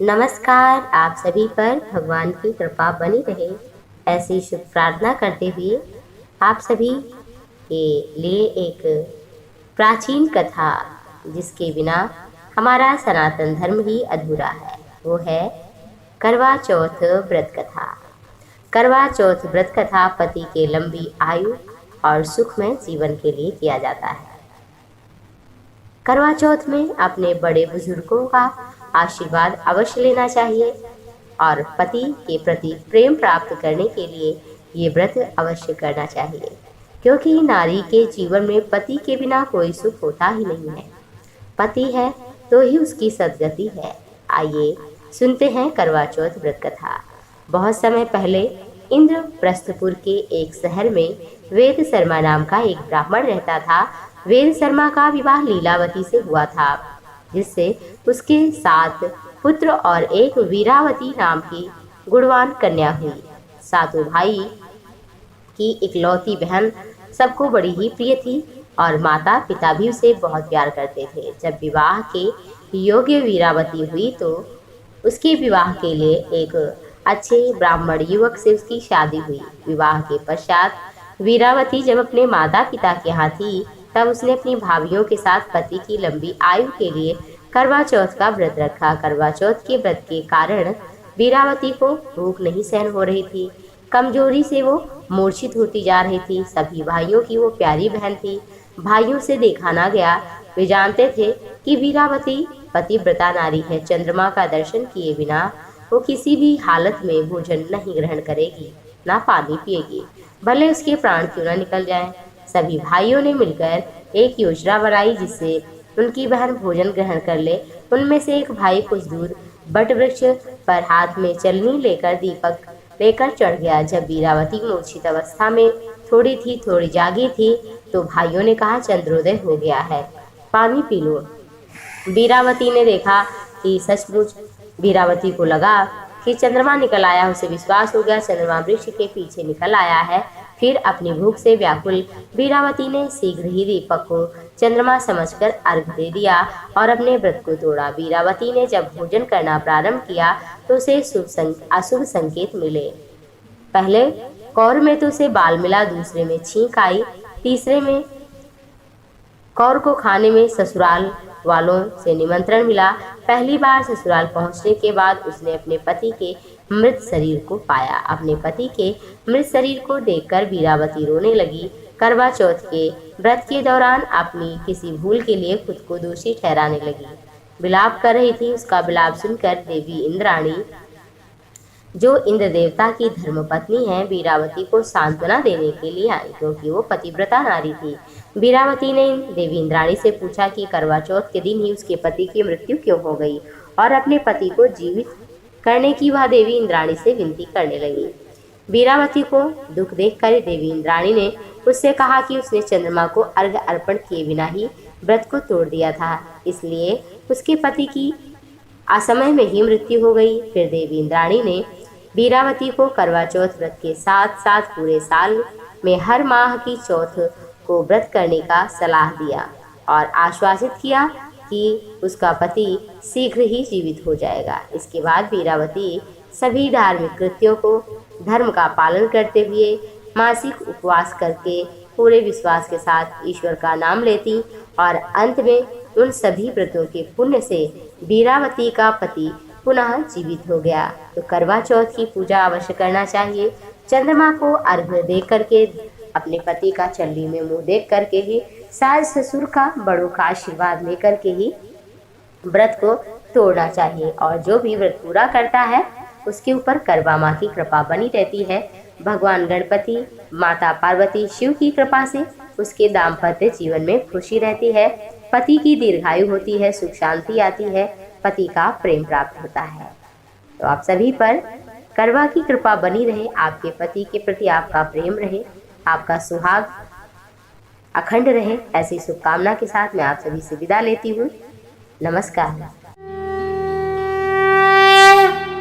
नमस्कार। आप सभी पर भगवान की कृपा बनी रहे ऐसी शुभ प्रार्थना करते हुए आप सभी के लिए एक प्राचीन कथा, जिसके बिना हमारा सनातन धर्म ही अधूरा है, वो है करवा चौथ व्रत कथा। करवा चौथ व्रत कथा पति के लंबी आयु और सुखमय जीवन के लिए किया जाता है। करवा चौथ में अपने बड़े बुजुर्गों का आशीर्वाद अवश्य लेना चाहिए और पति के प्रति प्रेम प्राप्त करने के लिए ये व्रत अवश्य करना चाहिए, क्योंकि नारी के जीवन में पति के बिना कोई सुख होता ही नहीं है। पति है तो ही उसकी सद्गति है। आइए सुनते हैं करवा चौथ व्रत कथा। बहुत समय पहले इंद्रप्रस्थपुर के एक शहर में वेद शर्मा नाम का एक ब्राह्मण रहता था। वेद शर्मा का विवाह लीलावती से हुआ था, जिससे उसके 7 पुत्र और एक वीरावती नाम की गुणवान कन्या हुई। सातों भाई की इकलौती बहन सबको बड़ी ही प्रिय थी और माता पिता भी उसे बहुत प्यार करते थे। जब विवाह के योग्य वीरावती हुई तो उसके विवाह के लिए एक अच्छे ब्राह्मण युवक से उसकी शादी हुई। विवाह के पश्चात वीरावती जब अपने माता पिता के यहाँ थी, तब उसने अपनी भाभीयों के साथ पति की लंबी आयु के लिए करवा चौथ का व्रत रखा। करवा चौथ के व्रत के कारण वीरावती को भूख नहीं सहन हो रही थी। कमजोरी से वो मूर्छित होती जा रही थी। सभी भाइयों की वो प्यारी बहन थी। भाइयों से देखा ना गया। वे जानते थे कि वीरावती पतिव्रता नारी है। चंद्रमा का दर्शन किए बिना वो किसी भी हालत में भोजन नहीं ग्रहण करेगी, ना पानी पिएगी, भले उसके प्राण क्यों ना निकल जाएं। सभी भाइयों ने मिलकर एक योजना बनाई जिससे उनकी बहन भोजन ग्रहण कर ले। उनमें से एक भाई कुछ दूर बट वृक्ष पर हाथ में चलनी लेकर दीपक लेकर चढ़ गया। जब वीरावती मूर्छित अवस्था में थोड़ी थी थोड़ी जागी थी तो भाइयों ने कहा, चंद्रोदय हो गया है, पानी पी लो। वीरावती ने देखा कि सचमुच वीरावती को लगा कि चंद्रमा निकल आया। उसे विश्वास हो गया चंद्रमा वृक्ष के पीछे निकल आया है। फिर अपनी भूख से व्याकुल वीरावती ने शीघ्र ही दीपक को चंद्रमा समझकर अर्घ दे दिया और अपने व्रत को तोड़ा। वीरावती ने जब भोजन करना प्रारंभ किया तो उसे अशुभ संकेत मिले। पहले कौर में तो उसे बाल मिला, दूसरे में छींक आई, तीसरे में कौर को खाने में ससुराल वालों से निमंत्रण मिला। पहली बार ससुराल पहुंचने के बाद उसने अपने पति के मृत शरीर को पाया। अपने पति के मृत शरीर को देखकर वीरावती रोने लगी। करवा चौथ के व्रत के दौरान अपनी किसी भूल के लिए खुद को दोषी ठहराने लगी। विलाप कर रही थी। उसका विलाप सुनकर देवी इंद्राणी, जो इंद्र देवता की धर्मपत्नी है, वीरावती को सांत्वना देने के लिए आई, क्योंकि वो पतिव्रता नारी थी। वीरावती ने देवी इंद्राणी से पूछा कि करवा चौथ के दिन ही उसके पति की मृत्यु क्यों हो गई और अपने पति को जीवित करने की वह देवी इंद्राणी से विनती करने लगी। वीरावती को दुख देखकर देवी इंद्राणी ने उससे कहा कि उसने चंद्रमा को अर्घ्य अर्पण किए बिना ही व्रत को तोड़ दिया था, इसलिए उसके पति की असमय में ही मृत्यु हो गई। फिर देवी इंद्राणी ने वीरावती को करवा चौथ व्रत के साथ साथ पूरे साल में हर माह की चौथ को व्रत करने का सलाह दिया और आश्वासित किया कि उसका पति शीघ्र ही जीवित हो जाएगा। इसके बाद वीरावती सभी धार्मिक कृत्यों को धर्म का पालन करते हुए मासिक उपवास करके पूरे विश्वास के साथ ईश्वर का नाम लेती और अंत में उन सभी व्रतों के पुण्य से वीरावती का पति पुनः जीवित हो गया। तो करवा चौथ की पूजा अवश्य करना चाहिए। चंद्रमा को अर्घ्य दे करके, अपने पति का चल्ली में मुंह देख करके ही, सास ससुर का बड़ों का आशीर्वाद लेकर के ही व्रत को तोड़ना चाहिए। और जो भी व्रत पूरा करता है उसके ऊपर करवा माँ की कृपा बनी रहती है। भगवान गणपति, माता पार्वती, शिव की कृपा से उसके दाम्पत्य जीवन में खुशी रहती है, पति की दीर्घायु होती है, सुख शांति आती है, पति का प्रेम प्राप्त होता है। तो आप सभी पर करवा की कृपा बनी रहे, आपके पति के प्रति आपका प्रेम रहे, आपका सुहाग अखंड रहे, ऐसी शुभकामना के साथ मैं आप सभी से विदा लेती हूँ। नमस्कार।